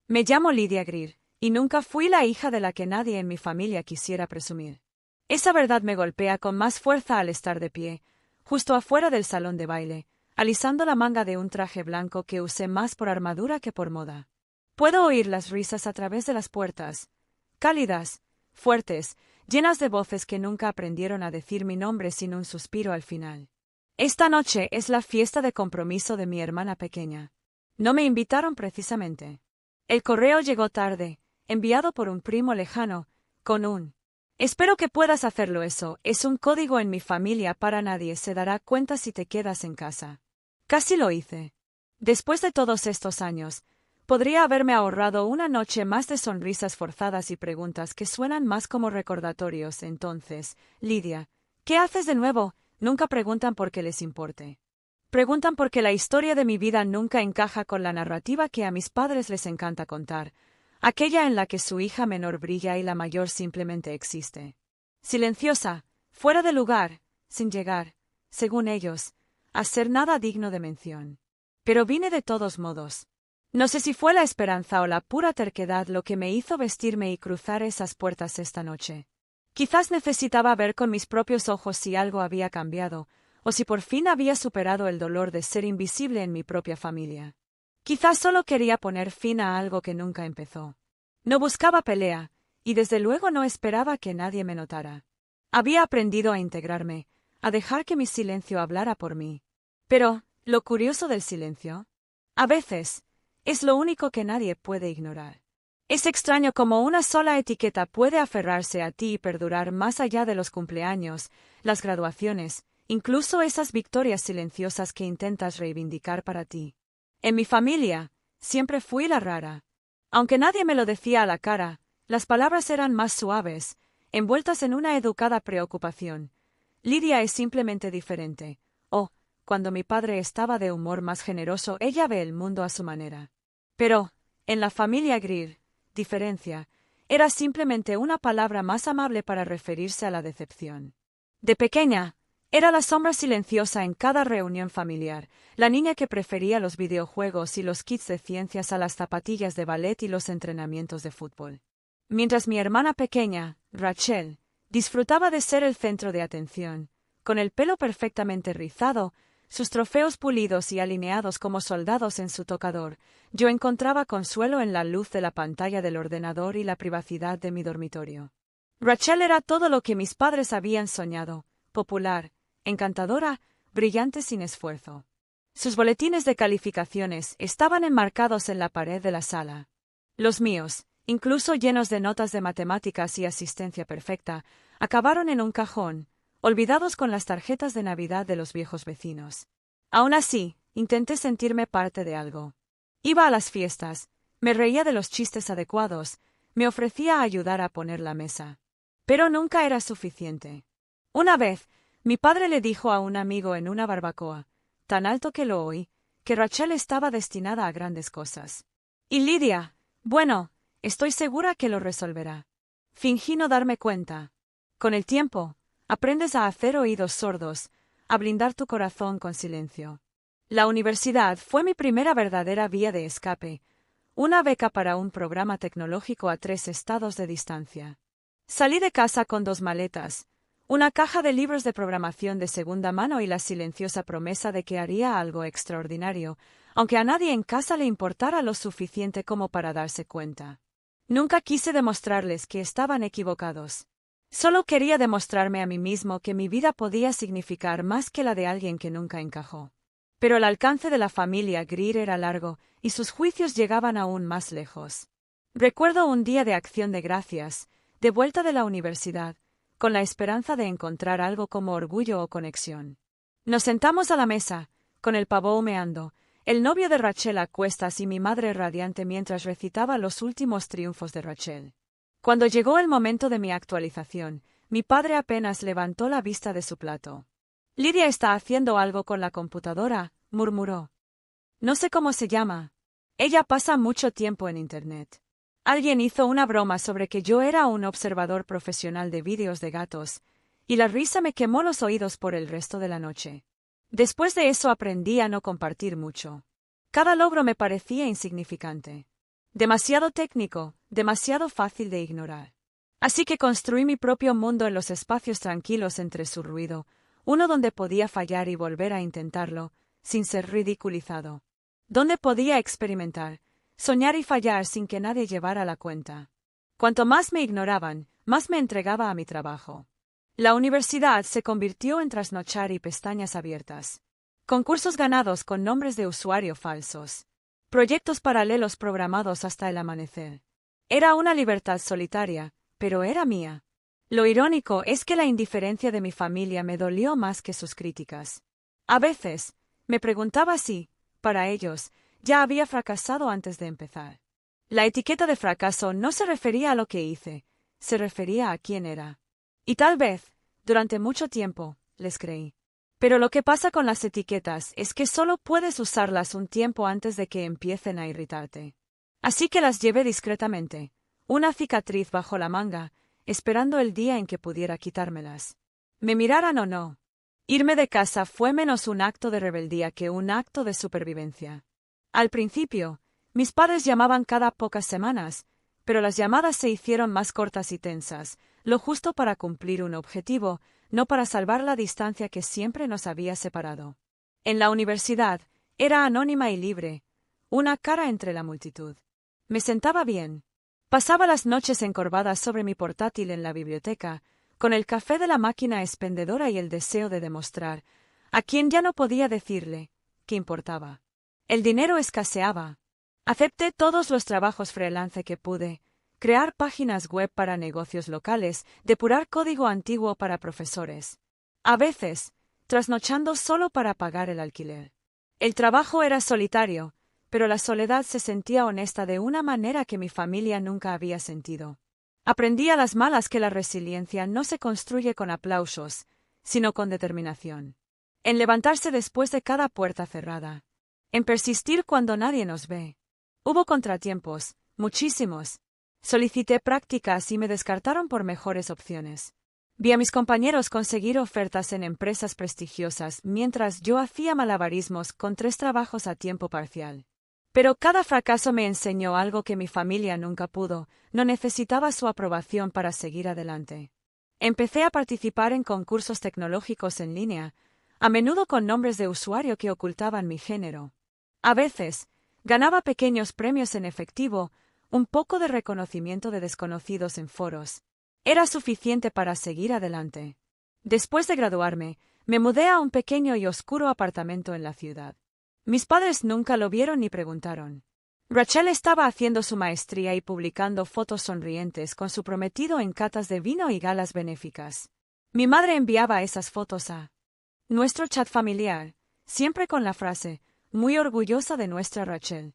Me llamo Lydia Greer, y nunca fui la hija de la que nadie en mi familia quisiera presumir. Esa verdad me golpea con más fuerza al estar de pie, justo afuera del salón de baile, alisando la manga de un traje blanco que usé más por armadura que por moda. Puedo oír las risas a través de las puertas, cálidas, fuertes, llenas de voces que nunca aprendieron a decir mi nombre sin un suspiro al final. Esta noche es la fiesta de compromiso de mi hermana pequeña. No me invitaron precisamente. El correo llegó tarde, enviado por un primo lejano, con un «Espero que puedas hacerlo eso, es un código en mi familia para nadie se dará cuenta si te quedas en casa». Casi lo hice. Después de todos estos años, podría haberme ahorrado una noche más de sonrisas forzadas y preguntas que suenan más como recordatorios. Entonces, Lydia, ¿qué haces de nuevo? Nunca preguntan porque les importe. Preguntan porque la historia de mi vida nunca encaja con la narrativa que a mis padres les encanta contar, aquella en la que su hija menor brilla y la mayor simplemente existe. Silenciosa, fuera de lugar, sin llegar, según ellos, a ser nada digno de mención. Pero vine de todos modos. No sé si fue la esperanza o la pura terquedad lo que me hizo vestirme y cruzar esas puertas esta noche. Quizás necesitaba ver con mis propios ojos si algo había cambiado, o si por fin había superado el dolor de ser invisible en mi propia familia. Quizás solo quería poner fin a algo que nunca empezó. No buscaba pelea, y desde luego no esperaba que nadie me notara. Había aprendido a integrarme, a dejar que mi silencio hablara por mí. Pero, lo curioso del silencio, a veces, es lo único que nadie puede ignorar. Es extraño cómo una sola etiqueta puede aferrarse a ti y perdurar más allá de los cumpleaños, las graduaciones, incluso esas victorias silenciosas que intentas reivindicar para ti. En mi familia, siempre fui la rara. Aunque nadie me lo decía a la cara, las palabras eran más suaves, envueltas en una educada preocupación. Lydia es simplemente diferente. Oh, cuando mi padre estaba de humor más generoso, ella ve el mundo a su manera. Pero, en la familia Greer, diferencia, era simplemente una palabra más amable para referirse a la decepción. De pequeña, era la sombra silenciosa en cada reunión familiar, la niña que prefería los videojuegos y los kits de ciencias a las zapatillas de ballet y los entrenamientos de fútbol. Mientras mi hermana pequeña, Rachel, disfrutaba de ser el centro de atención, con el pelo perfectamente rizado, sus trofeos pulidos y alineados como soldados en su tocador, yo encontraba consuelo en la luz de la pantalla del ordenador y la privacidad de mi dormitorio. Rachel era todo lo que mis padres habían soñado, popular, encantadora, brillante sin esfuerzo. Sus boletines de calificaciones estaban enmarcados en la pared de la sala. Los míos, incluso llenos de notas de matemáticas y asistencia perfecta, acabaron en un cajón, olvidados con las tarjetas de Navidad de los viejos vecinos. Aún así, intenté sentirme parte de algo. Iba a las fiestas, me reía de los chistes adecuados, me ofrecía a ayudar a poner la mesa. Pero nunca era suficiente. Una vez, mi padre le dijo a un amigo en una barbacoa, tan alto que lo oí, que Rachel estaba destinada a grandes cosas. Y Lydia, bueno, estoy segura que lo resolverá. Fingí no darme cuenta. Con el tiempo, aprendes a hacer oídos sordos, a blindar tu corazón con silencio. La universidad fue mi primera verdadera vía de escape, una beca para un programa tecnológico a 3 estados de distancia. Salí de casa con 2 maletas, una caja de libros de programación de segunda mano y la silenciosa promesa de que haría algo extraordinario, aunque a nadie en casa le importara lo suficiente como para darse cuenta. Nunca quise demostrarles que estaban equivocados. Solo quería demostrarme a mí mismo que mi vida podía significar más que la de alguien que nunca encajó. Pero el alcance de la familia Greer era largo, y sus juicios llegaban aún más lejos. Recuerdo un día de acción de gracias, de vuelta de la universidad, con la esperanza de encontrar algo como orgullo o conexión. Nos sentamos a la mesa, con el pavo humeando, el novio de Rachel a cuestas y mi madre radiante mientras recitaba los últimos triunfos de Rachel. Cuando llegó el momento de mi actualización, mi padre apenas levantó la vista de su plato. «Lydia está haciendo algo con la computadora», murmuró. «No sé cómo se llama. Ella pasa mucho tiempo en Internet». Alguien hizo una broma sobre que yo era un observador profesional de vídeos de gatos, y la risa me quemó los oídos por el resto de la noche. Después de eso aprendí a no compartir mucho. Cada logro me parecía insignificante. Demasiado técnico, demasiado fácil de ignorar. Así que construí mi propio mundo en los espacios tranquilos entre su ruido, uno donde podía fallar y volver a intentarlo, sin ser ridiculizado. Donde podía experimentar, soñar y fallar sin que nadie llevara la cuenta. Cuanto más me ignoraban, más me entregaba a mi trabajo. La universidad se convirtió en trasnochar y pestañas abiertas. Concursos ganados con nombres de usuario falsos. Proyectos paralelos programados hasta el amanecer. Era una libertad solitaria, pero era mía. Lo irónico es que la indiferencia de mi familia me dolió más que sus críticas. A veces, me preguntaba si, para ellos, ya había fracasado antes de empezar. La etiqueta de fracaso no se refería a lo que hice, se refería a quién era. Y tal vez, durante mucho tiempo, les creí. Pero lo que pasa con las etiquetas es que solo puedes usarlas un tiempo antes de que empiecen a irritarte. Así que las llevé discretamente, una cicatriz bajo la manga, esperando el día en que pudiera quitármelas. Me miraran o no. Irme de casa fue menos un acto de rebeldía que un acto de supervivencia. Al principio, mis padres llamaban cada pocas semanas, pero las llamadas se hicieron más cortas y tensas, lo justo para cumplir un objetivo, no para salvar la distancia que siempre nos había separado. En la universidad, era anónima y libre, una cara entre la multitud. Me sentaba bien. Pasaba las noches encorvadas sobre mi portátil en la biblioteca, con el café de la máquina expendedora y el deseo de demostrar, a quien ya no podía decirle, qué importaba. El dinero escaseaba. Acepté todos los trabajos freelance que pude, crear páginas web para negocios locales, depurar código antiguo para profesores. A veces, trasnochando solo para pagar el alquiler. El trabajo era solitario, pero la soledad se sentía honesta de una manera que mi familia nunca había sentido. Aprendí a las malas que la resiliencia no se construye con aplausos, sino con determinación. En levantarse después de cada puerta cerrada. En persistir cuando nadie nos ve. Hubo contratiempos, muchísimos. Solicité prácticas y me descartaron por mejores opciones. Vi a mis compañeros conseguir ofertas en empresas prestigiosas mientras yo hacía malabarismos con 3 trabajos a tiempo parcial. Pero cada fracaso me enseñó algo que mi familia nunca pudo, no necesitaba su aprobación para seguir adelante. Empecé a participar en concursos tecnológicos en línea, a menudo con nombres de usuario que ocultaban mi género. A veces, ganaba pequeños premios en efectivo, un poco de reconocimiento de desconocidos en foros. Era suficiente para seguir adelante. Después de graduarme, me mudé a un pequeño y oscuro apartamento en la ciudad. Mis padres nunca lo vieron ni preguntaron. Rachel estaba haciendo su maestría y publicando fotos sonrientes con su prometido en catas de vino y galas benéficas. Mi madre enviaba esas fotos a nuestro chat familiar, siempre con la frase, muy orgullosa de nuestra Rachel.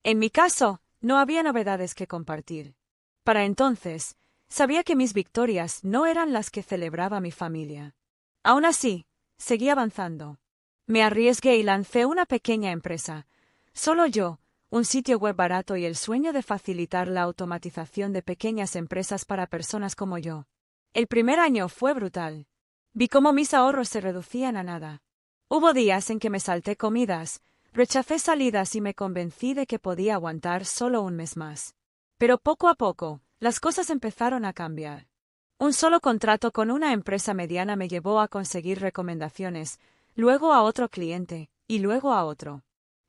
En mi caso, no había novedades que compartir. Para entonces, sabía que mis victorias no eran las que celebraba mi familia. Aún así, seguí avanzando. Me arriesgué y lancé una pequeña empresa. Solo yo, un sitio web barato y el sueño de facilitar la automatización de pequeñas empresas para personas como yo. El primer año fue brutal. Vi cómo mis ahorros se reducían a nada. Hubo días en que me salté comidas, rechacé salidas y me convencí de que podía aguantar solo un mes más. Pero poco a poco, las cosas empezaron a cambiar. Un solo contrato con una empresa mediana me llevó a conseguir recomendaciones, luego a otro cliente, y luego a otro.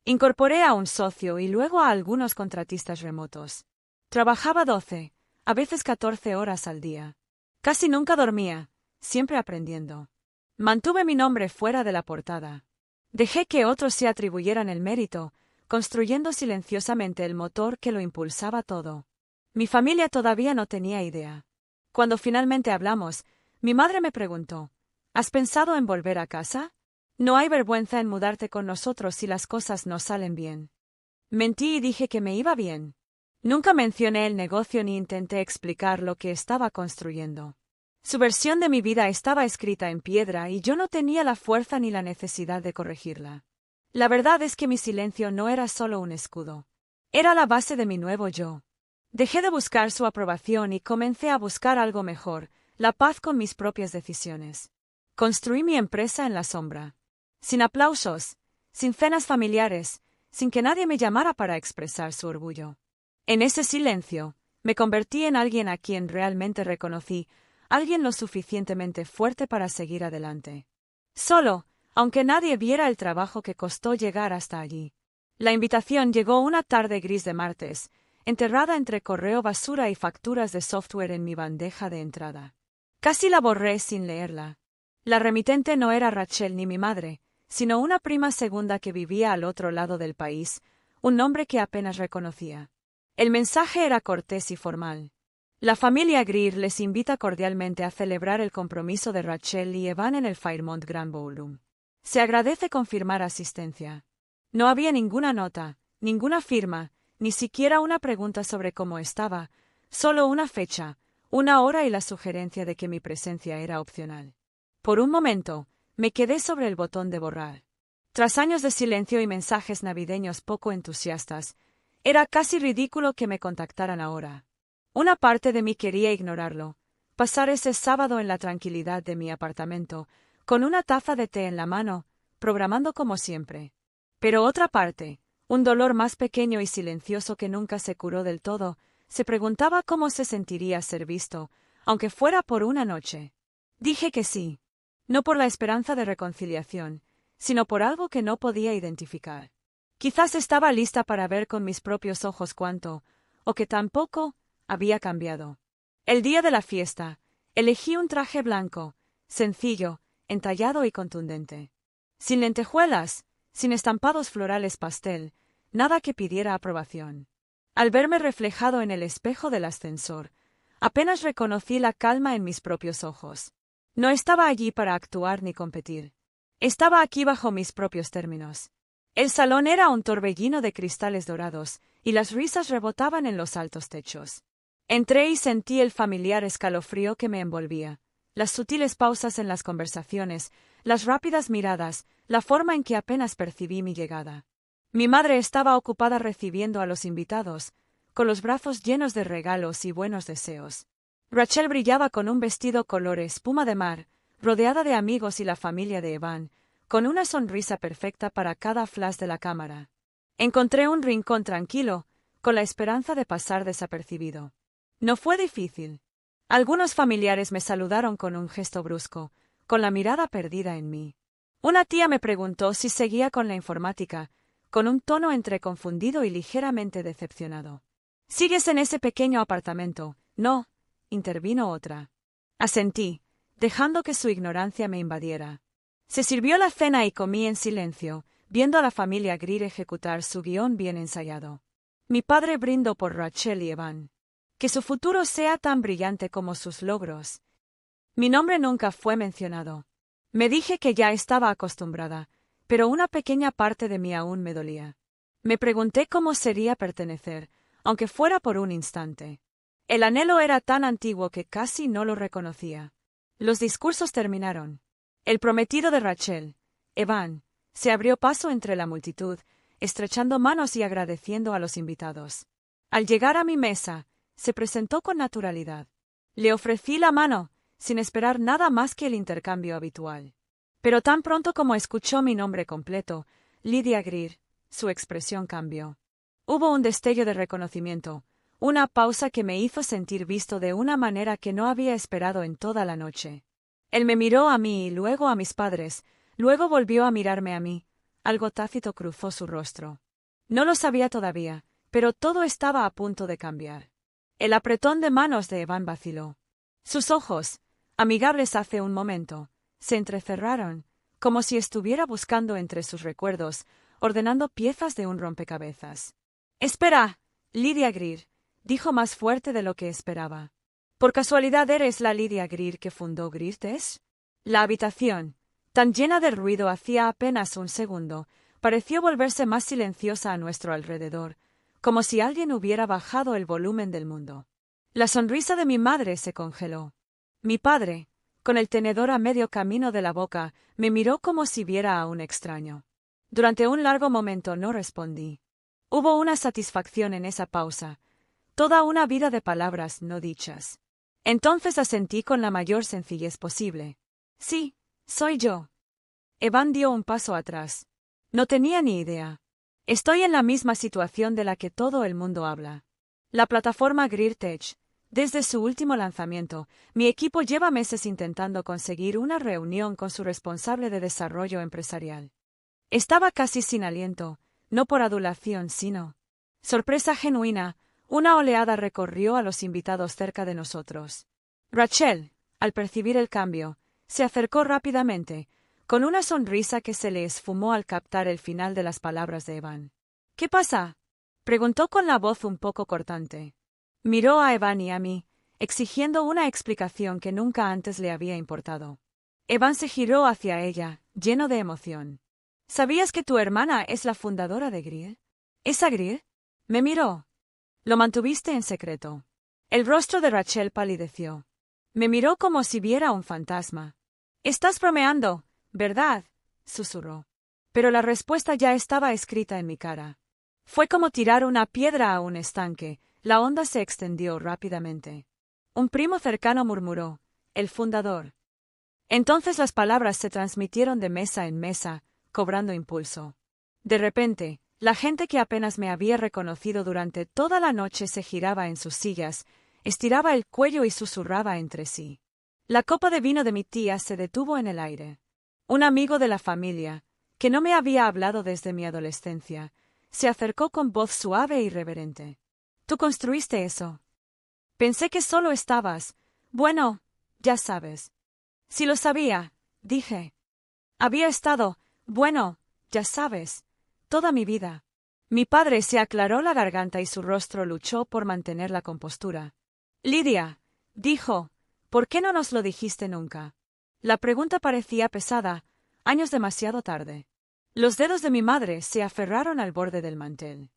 Incorporé a un socio y luego a algunos contratistas remotos. Trabajaba 12, a veces 14 horas al día. Casi nunca dormía, siempre aprendiendo. Mantuve mi nombre fuera de la portada. Dejé que otros se atribuyeran el mérito, construyendo silenciosamente el motor que lo impulsaba todo. Mi familia todavía no tenía idea. Cuando finalmente hablamos, mi madre me preguntó, ¿has pensado en volver a casa? No hay vergüenza en mudarte con nosotros si las cosas no salen bien. Mentí y dije que me iba bien. Nunca mencioné el negocio ni intenté explicar lo que estaba construyendo. Su versión de mi vida estaba escrita en piedra y yo no tenía la fuerza ni la necesidad de corregirla. La verdad es que mi silencio no era solo un escudo. Era la base de mi nuevo yo. Dejé de buscar su aprobación y comencé a buscar algo mejor, la paz con mis propias decisiones. Construí mi empresa en la sombra. Sin aplausos, sin cenas familiares, sin que nadie me llamara para expresar su orgullo. En ese silencio, me convertí en alguien a quien realmente reconocí, alguien lo suficientemente fuerte para seguir adelante. Solo, aunque nadie viera el trabajo que costó llegar hasta allí. La invitación llegó una tarde gris de martes, enterrada entre correo basura y facturas de software en mi bandeja de entrada. Casi la borré sin leerla. La remitente no era Rachel ni mi madre, sino una prima segunda que vivía al otro lado del país, un nombre que apenas reconocía. El mensaje era cortés y formal. La familia Greer les invita cordialmente a celebrar el compromiso de Rachel y Evan en el Fairmont Grand Ballroom. Se agradece confirmar asistencia. No había ninguna nota, ninguna firma, ni siquiera una pregunta sobre cómo estaba, solo una fecha, una hora y la sugerencia de que mi presencia era opcional. Por un momento, me quedé sobre el botón de borrar. Tras años de silencio y mensajes navideños poco entusiastas, era casi ridículo que me contactaran ahora. Una parte de mí quería ignorarlo, pasar ese sábado en la tranquilidad de mi apartamento, con una taza de té en la mano, programando como siempre. Pero otra parte, un dolor más pequeño y silencioso que nunca se curó del todo, se preguntaba cómo se sentiría ser visto, aunque fuera por una noche. Dije que sí, no por la esperanza de reconciliación, sino por algo que no podía identificar. Quizás estaba lista para ver con mis propios ojos cuánto, o que tampoco, había cambiado. El día de la fiesta, elegí un traje blanco, sencillo, entallado y contundente. Sin lentejuelas, sin estampados florales pastel, nada que pidiera aprobación. Al verme reflejado en el espejo del ascensor, apenas reconocí la calma en mis propios ojos. No estaba allí para actuar ni competir. Estaba aquí bajo mis propios términos. El salón era un torbellino de cristales dorados, y las risas rebotaban en los altos techos. Entré y sentí el familiar escalofrío que me envolvía, las sutiles pausas en las conversaciones, las rápidas miradas, la forma en que apenas percibí mi llegada. Mi madre estaba ocupada recibiendo a los invitados, con los brazos llenos de regalos y buenos deseos. Rachel brillaba con un vestido color espuma de mar, rodeada de amigos y la familia de Evan, con una sonrisa perfecta para cada flash de la cámara. Encontré un rincón tranquilo, con la esperanza de pasar desapercibido. No fue difícil. Algunos familiares me saludaron con un gesto brusco, con la mirada perdida en mí. Una tía me preguntó si seguía con la informática, con un tono entre confundido y ligeramente decepcionado. «¿Sigues en ese pequeño apartamento?» «No», intervino otra. Asentí, dejando que su ignorancia me invadiera. Se sirvió la cena y comí en silencio, viendo a la familia Greer ejecutar su guión bien ensayado. Mi padre brindó por Rachel y Evan. Que su futuro sea tan brillante como sus logros. Mi nombre nunca fue mencionado. Me dije que ya estaba acostumbrada, pero una pequeña parte de mí aún me dolía. Me pregunté cómo sería pertenecer, aunque fuera por un instante. El anhelo era tan antiguo que casi no lo reconocía. Los discursos terminaron. El prometido de Rachel, Evan, se abrió paso entre la multitud, estrechando manos y agradeciendo a los invitados. Al llegar a mi mesa, se presentó con naturalidad. Le ofrecí la mano, sin esperar nada más que el intercambio habitual. Pero tan pronto como escuchó mi nombre completo, Lydia Greer, su expresión cambió. Hubo un destello de reconocimiento, una pausa que me hizo sentir visto de una manera que no había esperado en toda la noche. Él me miró a mí y luego a mis padres, luego volvió a mirarme a mí. Algo tácito cruzó su rostro. No lo sabía todavía, pero todo estaba a punto de cambiar. El apretón de manos de Evan vaciló. Sus ojos, amigables hace un momento, se entrecerraron, como si estuviera buscando entre sus recuerdos, ordenando piezas de un rompecabezas. «Espera, Lydia Greer», dijo más fuerte de lo que esperaba. «¿Por casualidad eres la Lydia Greer que fundó Greer Test?» La habitación, tan llena de ruido hacía apenas un segundo, pareció volverse más silenciosa a nuestro alrededor, como si alguien hubiera bajado el volumen del mundo. La sonrisa de mi madre se congeló. Mi padre, con el tenedor a medio camino de la boca, me miró como si viera a un extraño. Durante un largo momento no respondí. Hubo una satisfacción en esa pausa, toda una vida de palabras no dichas. Entonces asentí con la mayor sencillez posible. «Sí, soy yo». Evan dio un paso atrás. No tenía ni idea. Estoy en la misma situación de la que todo el mundo habla. La plataforma GrierTech. Desde su último lanzamiento, mi equipo lleva meses intentando conseguir una reunión con su responsable de desarrollo empresarial. Estaba casi sin aliento, no por adulación, sino sorpresa genuina. Una oleada recorrió a los invitados cerca de nosotros. Rachel, al percibir el cambio, se acercó rápidamente, con una sonrisa que se le esfumó al captar el final de las palabras de Evan. ¿Qué pasa?, preguntó con la voz un poco cortante. Miró a Evan y a mí, exigiendo una explicación que nunca antes le había importado. Evan se giró hacia ella, lleno de emoción. ¿Sabías que tu hermana es la fundadora de Grier? ¿Esa Grier? Me miró. Lo mantuviste en secreto. El rostro de Rachel palideció. Me miró como si viera un fantasma. Estás bromeando, ¿verdad?, susurró. Pero la respuesta ya estaba escrita en mi cara. Fue como tirar una piedra a un estanque. La onda se extendió rápidamente. Un primo cercano murmuró: el fundador. Entonces las palabras se transmitieron de mesa en mesa, cobrando impulso. De repente, la gente que apenas me había reconocido durante toda la noche se giraba en sus sillas, estiraba el cuello y susurraba entre sí. La copa de vino de mi tía se detuvo en el aire. Un amigo de la familia, que no me había hablado desde mi adolescencia, se acercó con voz suave y reverente. ¿Tú construiste eso? Pensé que solo estabas. Bueno, ya sabes. Sí lo sabía, dije. Había estado, bueno, ya sabes, toda mi vida. Mi padre se aclaró la garganta y su rostro luchó por mantener la compostura. Lidia, dijo, ¿por qué no nos lo dijiste nunca? La pregunta parecía pesada, años demasiado tarde. Los dedos de mi madre se aferraron al borde del mantel.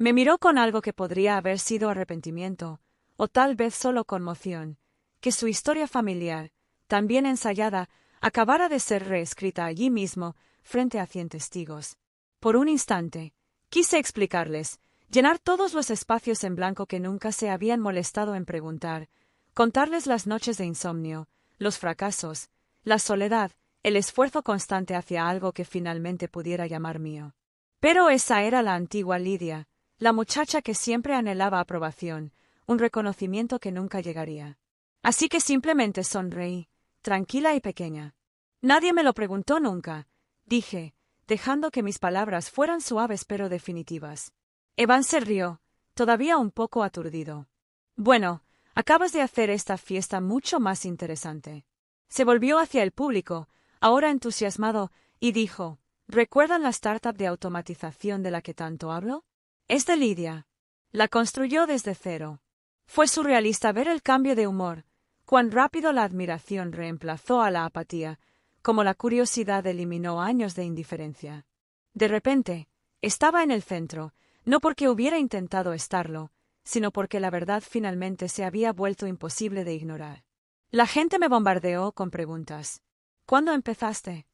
Me miró con algo que podría haber sido arrepentimiento, o tal vez solo conmoción, que su historia familiar, tan bien ensayada, acabara de ser reescrita allí mismo, frente a 100 testigos. Por un instante, quise explicarles, llenar todos los espacios en blanco que nunca se habían molestado en preguntar, contarles las noches de insomnio, los fracasos, la soledad, el esfuerzo constante hacia algo que finalmente pudiera llamar mío. Pero esa era la antigua Lidia, la muchacha que siempre anhelaba aprobación, un reconocimiento que nunca llegaría. Así que simplemente sonreí, tranquila y pequeña. Nadie me lo preguntó nunca, dije, dejando que mis palabras fueran suaves pero definitivas. Evan se rió, todavía un poco aturdido. Bueno, acabas de hacer esta fiesta mucho más interesante. Se volvió hacia el público, ahora entusiasmado, y dijo, ¿recuerdan la startup de automatización de la que tanto hablo? Es de Lidia. La construyó desde cero. Fue surrealista ver el cambio de humor, cuán rápido la admiración reemplazó a la apatía, como la curiosidad eliminó años de indiferencia. De repente, estaba en el centro, no porque hubiera intentado estarlo, sino porque la verdad finalmente se había vuelto imposible de ignorar. La gente me bombardeó con preguntas. ¿Cuándo empezaste?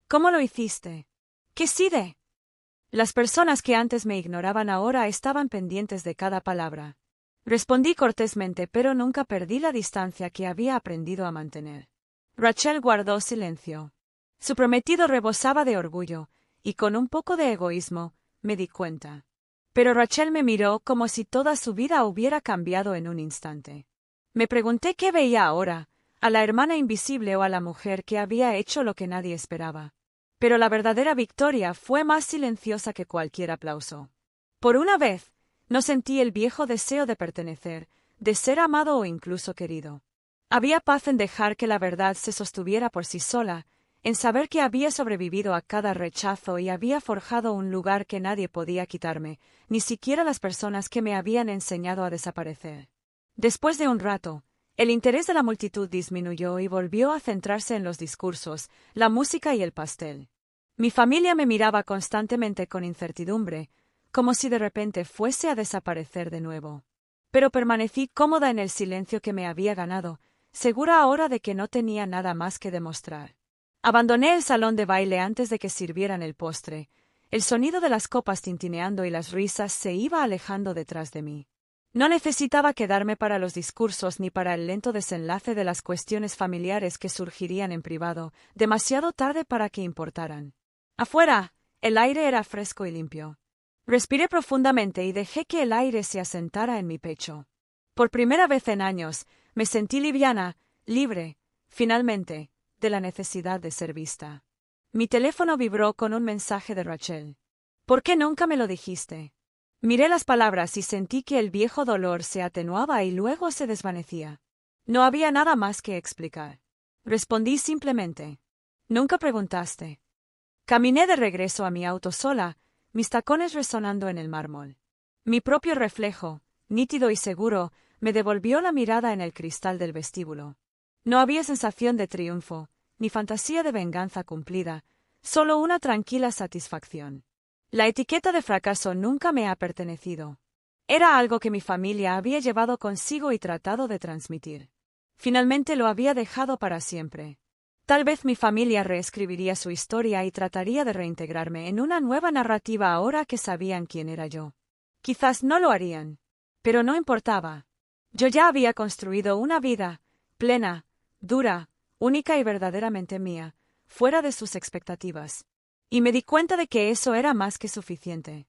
¿Cómo lo hiciste? ¿Qué sigue? Las personas que antes me ignoraban ahora estaban pendientes de cada palabra. Respondí cortésmente, pero nunca perdí la distancia que había aprendido a mantener. Rachel guardó silencio. Su prometido rebosaba de orgullo, y con un poco de egoísmo, me di cuenta. Pero Rachel me miró como si toda su vida hubiera cambiado en un instante. Me pregunté qué veía ahora, a la hermana invisible o a la mujer que había hecho lo que nadie esperaba. Pero la verdadera victoria fue más silenciosa que cualquier aplauso. Por una vez, no sentí el viejo deseo de pertenecer, de ser amado o incluso querido. Había paz en dejar que la verdad se sostuviera por sí sola, en saber que había sobrevivido a cada rechazo y había forjado un lugar que nadie podía quitarme, ni siquiera las personas que me habían enseñado a desaparecer. Después de un rato, el interés de la multitud disminuyó y volvió a centrarse en los discursos, la música y el pastel. Mi familia me miraba constantemente con incertidumbre, como si de repente fuese a desaparecer de nuevo. Pero permanecí cómoda en el silencio que me había ganado, segura ahora de que no tenía nada más que demostrar. Abandoné el salón de baile antes de que sirvieran el postre. El sonido de las copas tintineando y las risas se iba alejando detrás de mí. No necesitaba quedarme para los discursos ni para el lento desenlace de las cuestiones familiares que surgirían en privado, demasiado tarde para que importaran. Afuera, el aire era fresco y limpio. Respiré profundamente y dejé que el aire se asentara en mi pecho. Por primera vez en años, me sentí liviana, libre, finalmente, de la necesidad de ser vista. Mi teléfono vibró con un mensaje de Rachel. ¿Por qué nunca me lo dijiste? Miré las palabras y sentí que el viejo dolor se atenuaba y luego se desvanecía. No había nada más que explicar. Respondí simplemente. Nunca preguntaste. Caminé de regreso a mi auto sola, mis tacones resonando en el mármol. Mi propio reflejo, nítido y seguro, me devolvió la mirada en el cristal del vestíbulo. No había sensación de triunfo, ni fantasía de venganza cumplida, solo una tranquila satisfacción. La etiqueta de fracaso nunca me ha pertenecido. Era algo que mi familia había llevado consigo y tratado de transmitir. Finalmente lo había dejado para siempre. Tal vez mi familia reescribiría su historia y trataría de reintegrarme en una nueva narrativa ahora que sabían quién era yo. Quizás no lo harían. Pero no importaba. Yo ya había construido una vida, plena, dura, única y verdaderamente mía, fuera de sus expectativas. Y me di cuenta de que eso era más que suficiente.